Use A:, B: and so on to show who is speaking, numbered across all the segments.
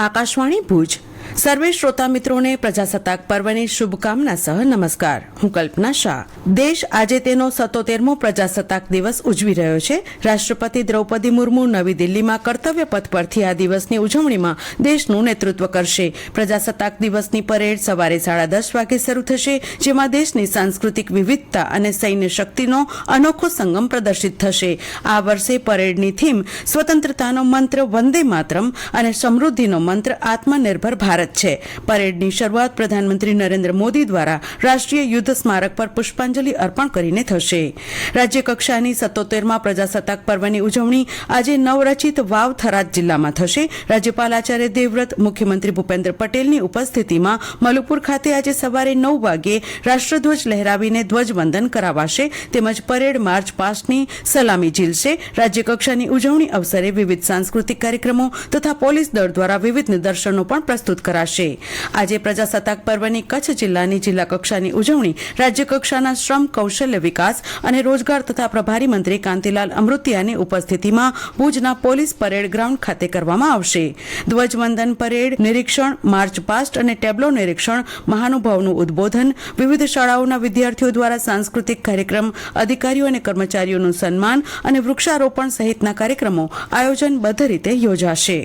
A: આકાશવાણી ભુજ સર્વે શ્રોતા મિત્રોને પ્રજાસત્તાક પર્વની શુભકામના સહ નમસ્કાર. હું કલ્પના શાહ. દેશ આજે તેનો 77મો પ્રજાસત્તાક દિવસ ઉજવી રહ્યો છે. રાષ્ટ્રપતિ દ્રૌપદી મુર્મુ નવી દિલ્હીમાં કર્તવ્ય પથ પરથી આ દિવસની ઉજવણીમાં દેશનું નેતૃત્વ કરશે. પ્રજાસત્તાક દિવસની પરેડ સવારે 10:30 વાગે શરૂ થશે, જેમાં દેશની સાંસ્કૃતિક વિવિધતા અને સૈન્ય શક્તિનો અનોખો સંગમ પ્રદર્શિત થશે. આ વર્ષે પરેડની થીમ સ્વતંત્રતાનો મંત્ર વંદે માતરમ અને સમૃદ્ધિનો મંત્ર આત્મનિર્ભર ભારત છે. પરેડની શરૂઆત પ્રધાનમંત્રી નરેન્દ્ર મોદી દ્વારા રાષ્ટ્રીય યુદ્ધ સ્મારક પર પુષ્પાંજલિ અર્પણ કરીને થશે. રાજ્ય કક્ષાની 77મા પ્રજાસત્તાક પર્વની ઉજવણી આજે નવરચિત વાવ થરાદ જિલ્લામાં થશે. રાજ્યપાલ આચાર્ય દેવવ્રત, મુખ્યમંત્રી ભૂપેન્દ્ર પટેલની ઉપસ્થિતિમાં મલુપુર ખાતે આજે સવારે 9 વાગ્યે રાષ્ટ્રધ્વજ લહેરાવીને ધ્વજવંદન કરાવાશે, તેમજ પરેડ માર્ચ પાસ્ટની સલામી ઝીલશે. રાજ્યકક્ષાની ઉજવણી અવસરે વિવિધ સાંસ્કૃતિક કાર્યક્રમો તથા પોલીસ દળ દ્વારા વિવિધ નિદર્શનો પણ પ્રસ્તુત કરાશે. આજે પ્રજાસત્તાક પર્વની કચ્છ જિલ્લાની જિલ્લા કક્ષાની ઉજવણી રાજ્ય કક્ષાના શ્રમ, કૌશલ્ય વિકાસ અને રોજગાર તથા પ્રભારી મંત્રી કાંતિલાલ અમૃતિયાની ઉપસ્થિતિમાં ભુજના પોલીસ પરેડ ગ્રાઉન્ડ ખાતે કરવામાં આવશે. ધ્વજવંદન, પરેડ નિરીક્ષણ, માર્ચ પાસ્ટ અને ટેબ્લો નિરીક્ષણ, મહાનુભાવનું ઉદબોધન, વિવિધ શાળાઓના વિદ્યાર્થીઓ દ્વારા સાંસ્કૃતિક કાર્યક્રમ, અધિકારીઓ અને કર્મચારીઓનું સન્માન અને વૃક્ષારોપણ સહિતના કાર્યક્રમો આયોજનબદ્ધ રીતે યોજાશે.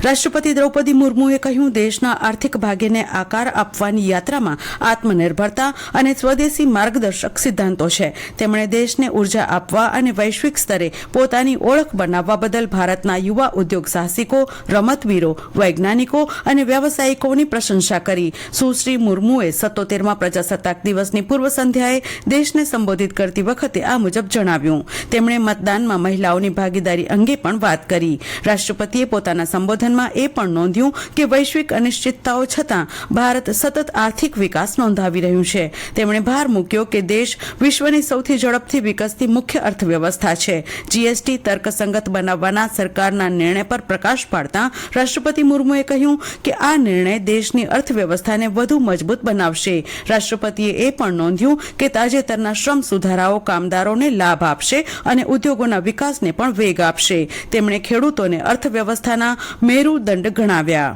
A: રાષ્ટ્રપતિ દ્રૌપદી મુર્મુએ કહ્યું, દેશના આર્થિક ભાગ્યને આકાર આપવાની યાત્રામાં આત્મનિર્ભરતા અને સ્વદેશી માર્ગદર્શક સિદ્ધાંતો છે. તેમણે દેશને ઉર્જા આપવા અને વૈશ્વિક સ્તરે પોતાની ઓળખ બનાવવા બદલ ભારતના યુવા ઉદ્યોગ સાહસિકો, રમતવીરો, વૈજ્ઞાનિકો અને વ્યાવસાયિકોની પ્રશંસા કરી. સુશ્રી મુર્મુએ 77મા પ્રજાસત્તાક દિવસની પૂર્વ સંધ્યાએ દેશને સંબોધિત કરતી વખતે આ મુજબ જણાવ્યું. તેમણે મતદાનમાં મહિલાઓની ભાગીદારી અંગે પણ વાત કરી. રાષ્ટ્રપતિએ પોતાના સંબોધન એ પણ નોંધ્યું કે વૈશ્વિક અનિશ્ચિતતાઓ છતાં ભારત સતત આર્થિક વિકાસ નોંધાવી રહ્યું છે. તેમણે ભાર મૂક્યો કે દેશ વિશ્વની સૌથી ઝડપથી વિકસતી મુખ્ય અર્થવ્યવસ્થા છે. જીએસટી તર્કસંગત બનાવવાના સરકારના નિર્ણય પર પ્રકાશ પાડતા રાષ્ટ્રપતિ મુર્મુએ કહ્યું કે આ નિર્ણય દેશની અર્થવ્યવસ્થાને વધુ મજબૂત બનાવશે. રાષ્ટ્રપતિએ એ પણ નોંધ્યું કે તાજેતરના શ્રમ સુધારાઓ કામદારોને લાભ આપશે અને ઉદ્યોગોના વિકાસને પણ વેગ આપશે. તેમણે ખેડૂતોને અર્થવ્યવસ્થાના મેરુદંડ ગણાવ્યા.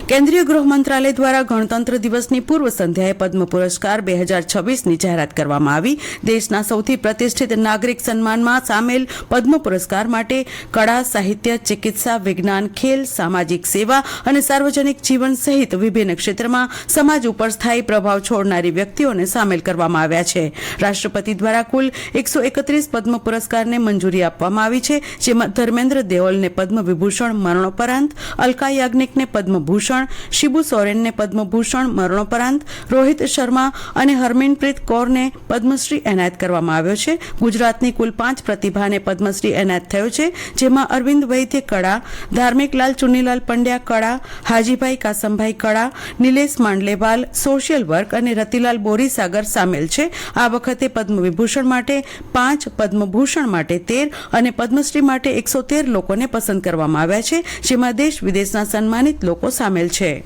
A: કેન્દ્રીય ગૃહ મંત્રાલય દ્વારા ગણતંત્ર દિવસની પૂર્વ સંધ્યાએ પદ્મ પુરસ્કાર 2026ની જાહેરાત કરવામાં આવી. દેશના સૌથી પ્રતિષ્ઠિત નાગરિક સન્માનમાં સામેલ પદ્મ પુરસ્કાર માટે કળા, સાહિત્ય, ચિકિત્સા, વિજ્ઞાન, ખેલ, સામાજિક સેવા અને સાર્વજનિક જીવન સહિત વિભિન્ન ક્ષેત્રમાં સમાજ ઉપર સ્થાયી પ્રભાવ છોડનારી વ્યક્તિઓને સામેલ કરવામાં આવ્યા છે. રાષ્ટ્રપતિ દ્વારા કુલ 131 પદ્મ પુરસ્કારને મંજૂરી આપવામાં આવી છે, જેમાં ધર્મેન્દ્ર દેઓલને પદ્મ વિભૂષણ મરણોપરાંત, અલકા યાજ્ઞિકને પદ્મભૂષણ, શિબુ સોરેનને પદ્મભૂષણ મરણોપરાંત, રોહિત શર્મા અને હરમિનપ્રીત કૌરને પદ્મશ્રી એનાયત કરવામાં આવ્યો છે. ગુજરાતની કુલ 5 પ્રતિભાને પદ્મશ્રી એનાયત થયો છે, જેમાં અરવિંદ વૈદ્ય કળા, ધાર્મિકલાલ ચુનીલાલ પંડ્યા કળા, હાજીભાઈ કાસમભાઈ કળા, નિલેશ માંડલેવાલ સોશિયલ વર્ક અને રતિલાલ બોરીસાગર સામેલ છે. આ વખતે પદ્મ વિભૂષણ માટે 5, પદ્મભૂષણ માટે 13 અને પદ્મશ્રી માટે 113 લોકોને પસંદ કરવામાં આવ્યા છે, જેમાં દેશ વિદેશના સન્માનિત લોકો સામેલ છે.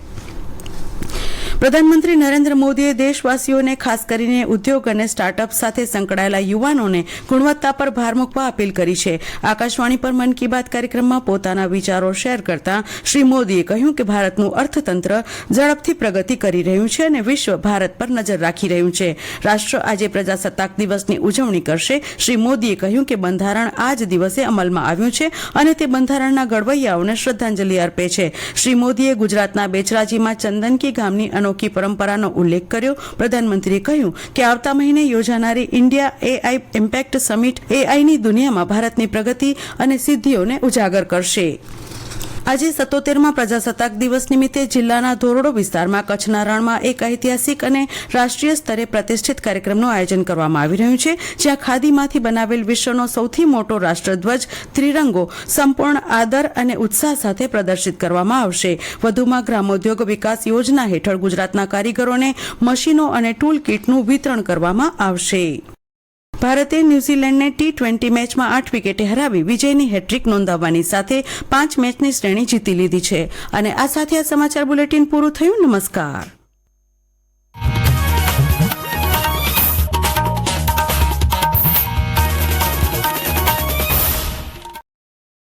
A: પ્રધાનમંત્રી નરેન્દ્ર મોદીએ દેશવાસીઓને, ખાસ કરીને ઉદ્યોગ અને સ્ટાર્ટઅપ સાથે સંકળાયેલા યુવાનોને ગુણવત્તા પર ભાર મૂકવા અપીલ કરી છે. આકાશવાણી પર મન કી બાત કાર્યક્રમમાં પોતાના વિચારો શેર કરતા શ્રી મોદીએ કહ્યું કે ભારતનું અર્થતંત્ર ઝડપથી પ્રગતિ કરી રહ્યું છે અને વિશ્વ ભારત પર નજર રાખી રહ્યું છે. રાષ્ટ્ર આજે પ્રજાસત્તાક દિવસની ઉજવણી કરશે. શ્રી મોદીએ કહ્યું કે બંધારણ આ જ દિવસે અમલમાં આવ્યું છે અને તે બંધારણના ઘડવૈયાઓને શ્રદ્ધાંજલિ અર્પે છે. શ્રી મોદીએ ગુજરાતના બેચરાજીમાં ચંદનકી ગામની અનોખી પરંપરાનો ઉલ્લેખ કર્યો. પ્રધાનમંત્રીએ કહ્યું કે આવતા મહિને યોજાનારી ઇન્ડિયા એઆઈ ઇમ્પેક્ટ સમિટ એઆઈની દુનિયામાં ભારતની પ્રગતિ અને સિદ્ધિઓને ઉજાગર કરશે. આજે 77મા પ્રજાસત્તાક દિવસ નિમિત્તે જિલ્લાના ધોરડો વિસ્તારમાં કચ્છના રણમાં એક ઐતિહાસિક અને રાષ્ટ્રીય સ્તરે પ્રતિષ્ઠિત કાર્યક્રમનું આયોજન કરવામાં આવી રહ્યું છે, જ્યાં ખાદીમાંથી બનાવેલ વિશ્વનો સૌથી મોટો રાષ્ટ્રધ્વજ ત્રિરંગો સંપૂર્ણ આદર અને ઉત્સાહ સાથે પ્રદર્શિત કરવામાં આવશે. વધુમાં ગ્રામોદ્યોગ વિકાસ યોજના હેઠળ ગુજરાતના કારીગરોને મશીનો અને ટૂલ કીટનું વિતરણ કરવામાં આવશે. ભારતે ન્યૂઝીલેન્ડને T20 મેચમાં 8 વિકેટે હરાવી વિજયની હેટ્રિક નોંધાવવાની સાથે 5 મેચની શ્રેણી જીતી લીધી છે. અને આ સાથે આ સમાચાર બુલેટિન પૂરું થયું. નમસ્કાર.